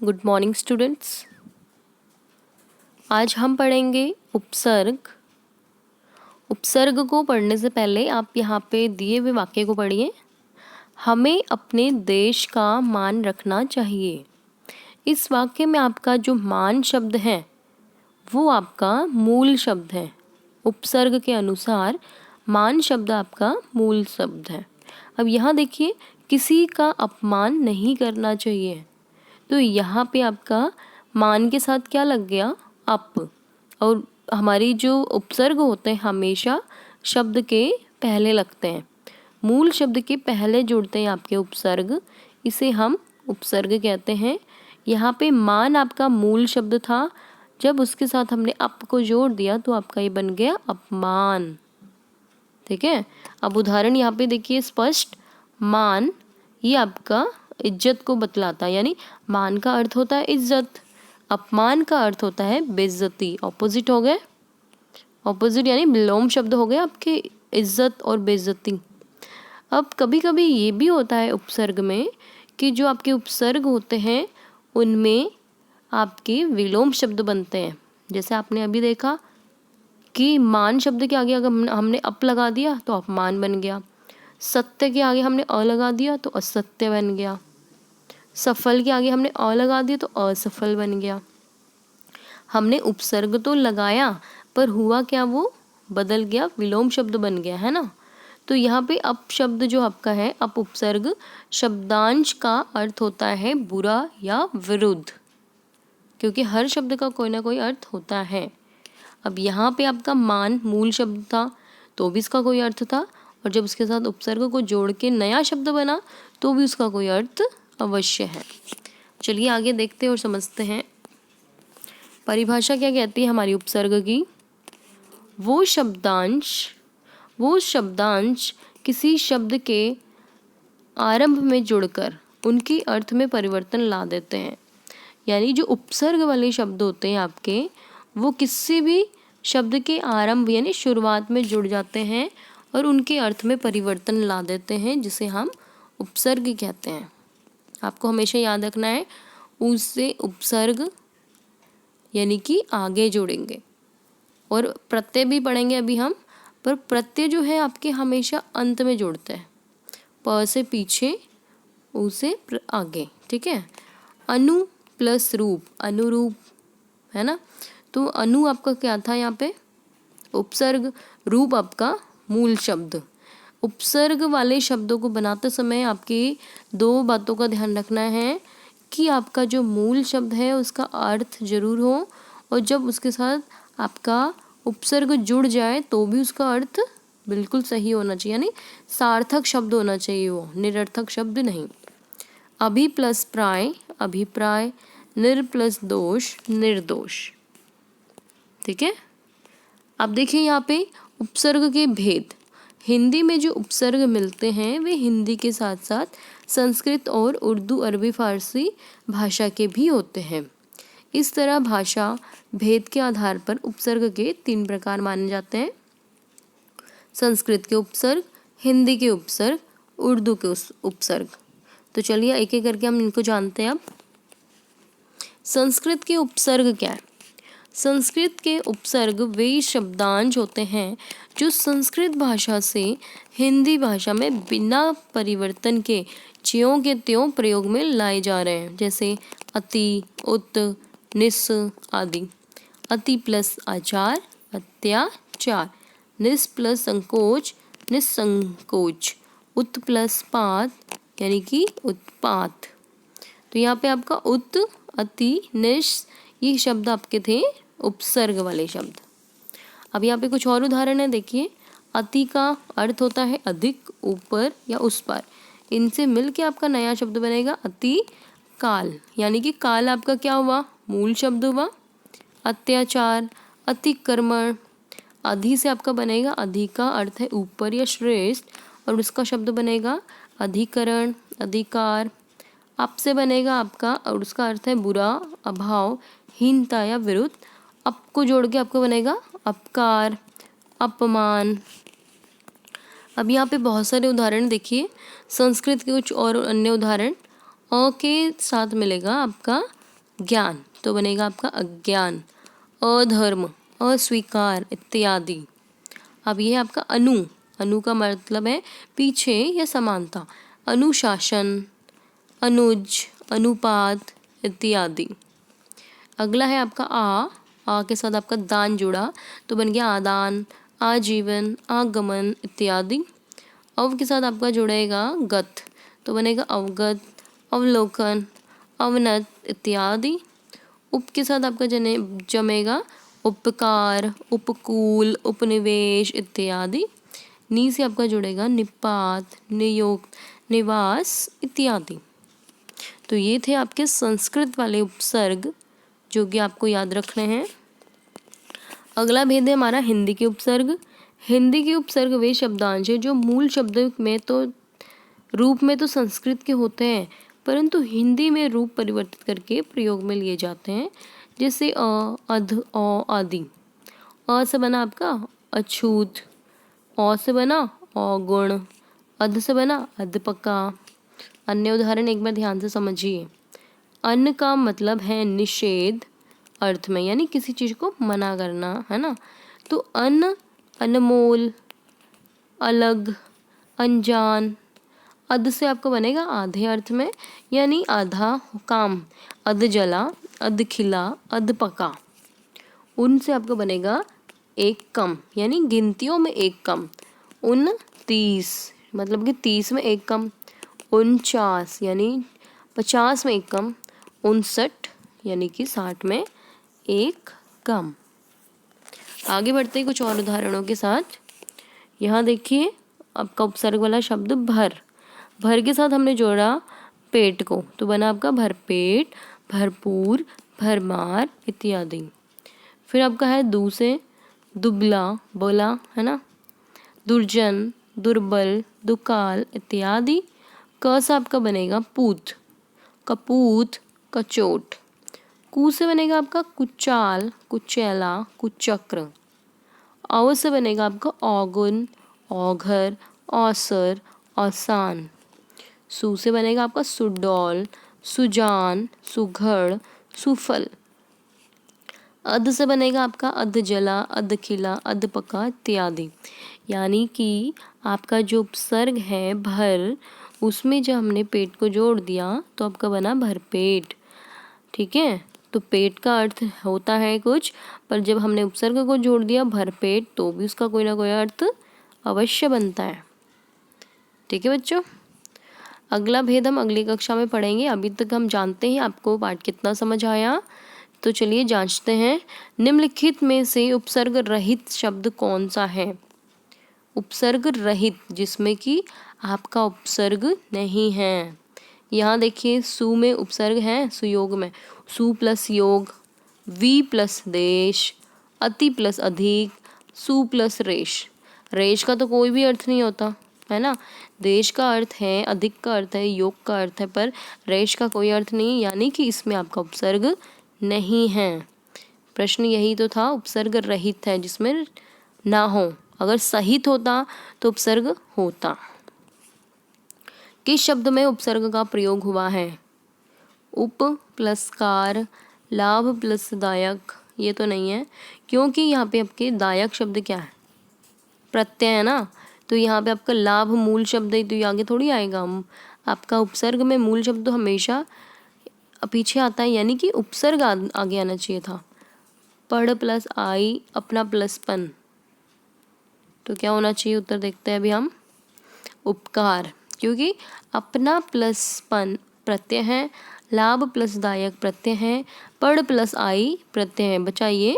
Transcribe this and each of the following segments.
Good morning students. आज हम पढ़ेंगे उपसर्ग। उपसर्ग को पढ़ने से पहले आप यहाँ पे दिए हुए वाक्य को पढ़िए। हमें अपने देश का मान रखना चाहिए। इस वाक्य में आपका जो मान शब्द है वो आपका मूल शब्द है। उपसर्ग के अनुसार मान शब्द आपका मूल शब्द है। अब यहाँ देखिए, किसी का अपमान नहीं करना चाहिए, तो यहाँ पे आपका मान के साथ क्या लग गया, अप। और हमारी जो उपसर्ग होते हैं हमेशा शब्द के पहले लगते हैं, मूल शब्द के पहले जुड़ते हैं आपके उपसर्ग, इसे हम उपसर्ग कहते हैं। यहाँ पे मान आपका मूल शब्द था, जब उसके साथ हमने अप को जोड़ दिया तो आपका ये बन गया अपमान। ठीक है। अब उदाहरण यहाँ पे देखिए स्पष्ट। मान ये आपका इज्जत को बतलाता है, यानी मान का अर्थ होता है इज्जत, अपमान का अर्थ होता है बेइज्जती। ऑपोजिट हो गए, ऑपोजिट यानी विलोम शब्द हो गए आपके इज्जत और बेइज्जती। अब कभी कभी ये भी होता है उपसर्ग में कि जो आपके उपसर्ग होते हैं उनमें आपके विलोम शब्द बनते हैं। जैसे आपने अभी देखा कि मान शब्द के आगे अगर हमने अप लगा दिया तो अपमान बन गया, सत्य के आगे हमने अ लगा दिया तो असत्य बन गया, सफल के आगे हमने अ लगा दिया तो असफल बन गया। हमने उपसर्ग तो लगाया पर हुआ क्या, वो बदल गया, विलोम शब्द बन गया, है ना। तो यहाँ पे अप शब्द जो आपका है, अप उपसर्ग शब्दांश का अर्थ होता है बुरा या विरुद्ध, क्योंकि हर शब्द का कोई ना कोई अर्थ होता है। अब यहाँ पे आपका मान मूल शब्द था तो भी इसका कोई अर्थ था, और जब उसके साथ उपसर्ग को जोड़ के नया शब्द बना तो भी उसका कोई अर्थ अवश्य है। चलिए आगे देखते हैं और समझते हैं। परिभाषा क्या कहती है हमारी उपसर्ग की। वो शब्दांश किसी शब्द के आरंभ में जुड़कर उनकी अर्थ में परिवर्तन ला देते हैं। यानी जो उपसर्ग वाले शब्द होते हैं आपके, वो किसी भी शब्द के आरंभ यानी शुरुआत में जुड़ जाते हैं और उनके अर्थ में परिवर्तन ला देते हैं, जिसे हम उपसर्ग कहते हैं। आपको हमेशा याद रखना है, उससे उपसर्ग यानी कि आगे जोड़ेंगे। और प्रत्यय भी पढ़ेंगे अभी हम, पर प्रत्यय जो है आपके हमेशा अंत में जोड़ते हैं, प से पीछे उ से आगे। ठीक है। अनु प्लस रूप, अनुरूप, है ना। तो अनु आपका क्या था यहाँ पे, उपसर्ग, रूप आपका मूल शब्द। उपसर्ग वाले शब्दों को बनाते समय आपकी दो बातों का ध्यान रखना है कि आपका जो मूल शब्द है उसका अर्थ जरूर हो, और जब उसके साथ आपका उपसर्ग जुड़ जाए तो भी उसका अर्थ बिल्कुल सही होना चाहिए, यानी सार्थक शब्द होना चाहिए, वो निरर्थक शब्द नहीं। अभि प्लस प्राय, अभिप्राय। निर प्लस दोष, निर्दोष। ठीक है। अब देखिए यहाँ पे उपसर्ग के भेद। हिंदी में जो उपसर्ग मिलते हैं वे हिंदी के साथ साथ संस्कृत और उर्दू, अरबी, फारसी भाषा के भी होते हैं। इस तरह भाषा भेद के आधार पर उपसर्ग के 3 प्रकार माने जाते हैं। संस्कृत के उपसर्ग, हिंदी के उपसर्ग, उर्दू के उपसर्ग। तो चलिए एक एक करके हम इनको जानते हैं। अब संस्कृत के उपसर्ग क्या है। संस्कृत के उपसर्ग वे शब्दांश होते हैं जो संस्कृत भाषा से हिंदी भाषा में बिना परिवर्तन के ज्यों के त्यों प्रयोग में लाए जा रहे हैं। जैसे अति, उत, निस आदि। अति प्लस आचार, अत्याचार। निस प्लस संकोच, निसंकोच। उत प्लस पात, यानी कि उत्पात। तो यहाँ पे आपका उत, अति, निस, ये शब्द आपके थे उपसर्ग वाले शब्द। अब यहाँ पे कुछ और उदाहरण है, देखिए। अति का अर्थ होता है अधिक, ऊपर या उस पर। इनसे मिलके आपका नया शब्द बनेगा अति काल, यानी कि काल आपका क्या हुआ, मूल शब्द हुआ। अत्याचार, अतिक्रमण। अधि से आपका बनेगा, अधि का अर्थ है ऊपर या श्रेष्ठ, और उसका शब्द बनेगा अधिकरण, अधिकार। अप से बनेगा आपका, और उसका अर्थ है बुरा, अभाव, हीनता या विरुद्ध। अप को जोड़ के आपको बनेगा अपकार, अपमान। अब यहाँ पे बहुत सारे उदाहरण देखिए। संस्कृत के कुछ और अन्य उदाहरण। अ के साथ मिलेगा आपका ज्ञान तो बनेगा आपका अज्ञान। अधर्म, अस्वीकार इत्यादि। अब ये है आपका अनु। अनु का मतलब है पीछे या समानता। अनुशासन, अनुज, अनुपात इत्यादि। अगला है आपका आ के साथ आपका दान जुड़ा तो बन गया आदान, आजीवन, आगमन इत्यादि। अव के साथ आपका जुड़ेगा गत तो बनेगा अवगत, अवलोकन, अवनत इत्यादि। उप के साथ आपका जमेगा उपकार, उपकूल, उपनिवेश इत्यादि। नी से आपका जुड़ेगा निपात, नियुक्त, निवास इत्यादि। तो ये थे आपके संस्कृत वाले उपसर्ग जो कि आपको याद रखने हैं। अगला भेद है हमारा हिंदी के उपसर्ग। हिंदी के उपसर्ग वे शब्दांश है जो मूल शब्द में तो रूप में तो संस्कृत के होते हैं, परंतु हिंदी में रूप परिवर्तित करके प्रयोग में लिए जाते हैं, जैसे अ, अध, औ आदि। अ से बना आपका अछूत, औ से बना औगुण, अध से बना अधपका। अन्य उदाहरण एक बार ध्यान से समझिए। अन्न का मतलब है निषेध अर्थ में, यानी किसी चीज को मना करना, है ना। तो अन्न अनमोल, अलग, अनजान। अध से आपका बनेगा आधे अर्थ में, यानी आधा काम। अध जला, अध खिला, अध पका। उन से आपका बनेगा एक कम, यानी गिनतियों में एक कम। 29 मतलब कि 30 में एक कम। 49 यानी 50 में एक कम। 59 यानी कि 60 में एक कम। आगे बढ़ते हैं कुछ और उदाहरणों के साथ। यहाँ देखिए आपका उपसर्ग वाला शब्द भर। भर के साथ हमने जोड़ा पेट को तो बना आपका भरपेट, भरपूर, भरमार इत्यादि। फिर आपका है दू से दुबला, बोला, है ना, दुर्जन, दुर्बल, दुकाल इत्यादि। क से आपका बनेगा पूत, कपूत, कचोट। कू से बनेगा आपका कुचाल, कुचैला, कुचक्र। औ से बनेगा आपका औगुन, औघर, औसर, औसान। सू से बनेगा आपका सुडौल, सुजान, सुघड़, सुफल। अध से बनेगा आपका अध जला, अध खिला, अध पका इत्यादि। यानी कि आपका जो उपसर्ग है भर, उसमें जब हमने पेट को जोड़ दिया तो आपका बना भरपेट। ठीक है, तो पेट का अर्थ होता है कुछ, पर जब हमने उपसर्ग को जोड़ दिया भरपेट तो भी उसका कोई ना कोई अर्थ अवश्य बनता है। ठीक है बच्चों, अगला भेद हम अगली कक्षा में पढ़ेंगे। अभी तक हम जानते हैं आपको पाठ कितना समझ आया, तो चलिए जांचते हैं। निम्नलिखित में से उपसर्ग रहित शब्द कौन सा है? उपसर्ग रहित जिसमें कि आपका उपसर्ग नहीं है। यहाँ देखिए सु में उपसर्ग है, सुयोग में सु प्लस योग, वी प्लस देश, अति प्लस अधिक, सु प्लस रेश। रेश का तो कोई भी अर्थ नहीं होता, है ना। देश का अर्थ है, अधिक का अर्थ है, योग का अर्थ है, पर रेश का कोई अर्थ नहीं, यानी कि इसमें आपका उपसर्ग नहीं है। प्रश्न यही तो था, उपसर्ग रहित है जिसमें ना हो। अगर सहित होता तो उपसर्ग होता। किस शब्द में उपसर्ग का प्रयोग हुआ है? उप प्लस कार, लाभ प्लस दायक, ये तो नहीं है, क्योंकि यहाँ पे आपके दायक शब्द क्या है? प्रत्यय है ना। तो यहाँ पे आपका लाभ मूल शब्द है, तो ये आगे थोड़ी आएगा। आपका उपसर्ग में मूल शब्द तो हमेशा पीछे आता है, यानी कि उपसर्ग आगे आना चाहिए था। पढ़ प्लस आई, अपना प्लस पन, तो क्या होना चाहिए? उत्तर देखते हैं अभी हम। उपकार, क्योंकि अपना प्लस पन प्रत्यय है, लाभ प्लस दायक प्रत्यय है, पढ़ प्लस आई प्रत्यय है, बचाइए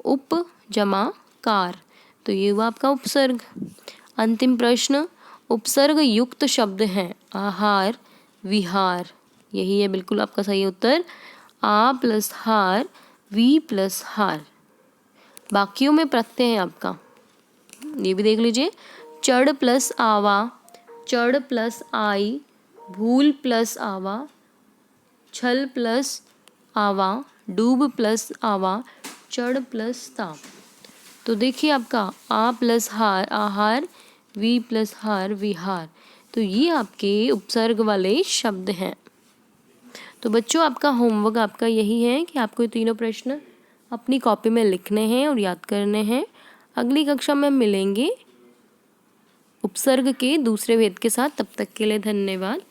उप जमा कार, तो ये हुआ आपका उपसर्ग। अंतिम प्रश्न, उपसर्ग युक्त शब्द हैं आहार, विहार, यही है बिल्कुल आपका सही उत्तर। आ प्लस हार, वी प्लस हार। बाकियों में प्रत्यय है आपका, ये भी देख लीजिए। चढ़ प्लस आवा, चढ़ प्लस आई, भूल प्लस आवा, छल प्लस आवा, डूब प्लस आवा, चढ़ प्लस ता। तो देखिए आपका आ प्लस हार आहार, वी प्लस हार विहार, तो ये आपके उपसर्ग वाले शब्द हैं। तो बच्चों आपका होमवर्क आपका यही है कि आपको ये तीनों प्रश्न अपनी कॉपी में लिखने हैं और याद करने हैं। अगली कक्षा में मिलेंगे उपसर्ग के दूसरे भेद के साथ। तब तक के लिए धन्यवाद।